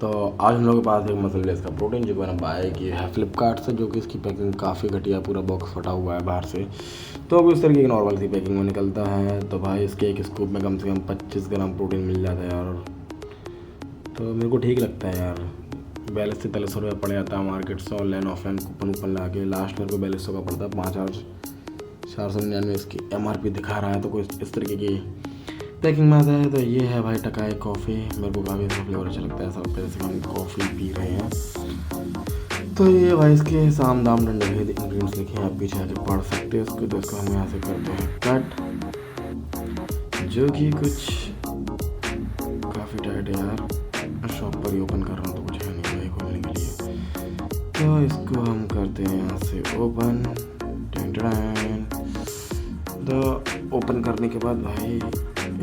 तो आज हम लोग के पास एक MuscleBlaze का प्रोटीन जो मैंने बाय किया है फ्लिपकार्ट से, जो कि इसकी पैकिंग काफ़ी घटिया, पूरा बॉक्स फटा हुआ है बाहर से। तो अब इस तरीके की नॉर्मल सी पैकिंग में निकलता है। तो भाई इसके एक स्कूप में कम से कम 25 ग्राम प्रोटीन मिल जाता है यार। तो मेरे को ठीक लगता है यार। 42 से 43 रुपये पड़ जाता है मार्केट से, ऑनलाइन ऑफलाइन कूपन ला के। लास्ट मेरे को 4200 का पड़ता है। 5499 इसकी MRP दिखा रहा है। तो कोई इस तरीके की पैकिंग में आता है। तो ये है भाई टकाई कॉफ़ी। मेरे को काफ़ी इसका फ्लेवर अच्छा लगता है। सब पैसे हम कॉफ़ी पी रहे हैं। तो ये भाई इसके साम दाम डंडे इंग्रेडिएंट्स लिखे हैं, आप पीछे आके पढ़ सकते हैं इसको। तो इसको हम यहाँ से करते हैं कट, जो कि कुछ काफ़ी टाइट है यार। शॉप पर ही ओपन कर रहा हूँ तो कुछ है नहीं भाई खोलने के लिए। तो इसको हम करते हैं यहाँ से ओपन। तो ओपन करने के बाद भाई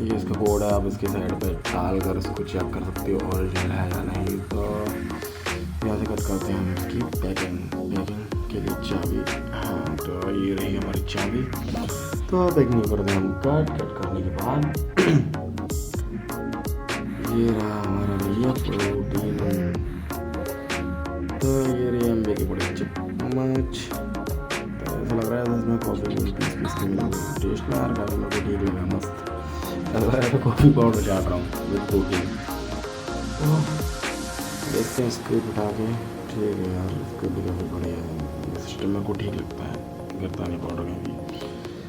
ये इसका कोड है, आप इसके साइड पे डाल कर इसको चेक कर सकते हो ओरिजिनल है या नहीं। तो यहाँ से कट करते हैं हम इसकी पैकिंग के लिए चाबी। हाँ, तो ये रही हमारी चाबी। तो पैकिंग करते हैं हम कट करने के बाद ये रहा हमारा भैया प्रोटीन। तो ये रही MB की बड़ी चम्मच। तो ऐसा लग रहा है इसमें कॉफ़ी पीस के मिलेंगे। टेस्ट में यार काफ़ी मेरे को ठीक लगा, मस्त लग रहा है। तो कॉफ़ी पाउडर चाट रहा हूँ विद प्रोटीन। तो देखते हैं इसको उठा के। ठीक है यार, इसको भी काफ़ी बढ़िया है सिस्टम, मेरे को ठीक लगता है। गिरता नहीं पाउडर में भी।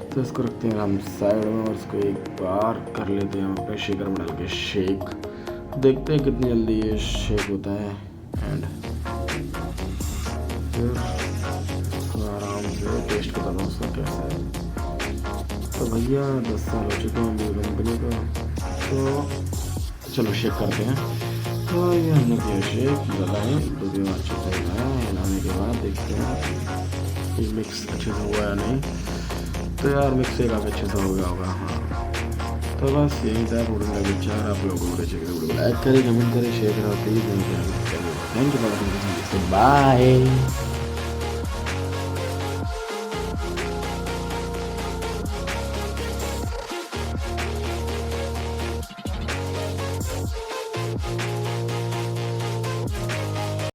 तो इसको रखते हैं हम साइड में और इसको एक बार कर लेते हैं अपने शेकर में डाल के शेक। देखते हैं कितनी जल्दी ये शेक होता है। एंड फिर आराम से टेस्ट करता हूँ उसका कैसा है। तो भैया 10 साल हो चुके हैं मेरी कंपनी को। तो चलो शेक करते हैं। तो ये हमने किया शेक, लगाएँ 1-2 दिन अच्छे से हिलाने के बाद देखते हैं कि मिक्स अच्छे से हुआ या नहीं। तो यार मिक्स से काफ़ी अच्छे से हो गया होगा। हाँ, तो बस यही था प्रोटीन का विचार। आप लोगों को लाइक करें, कमेंट करें, शेयर करें, please. Thank you for watching, bye.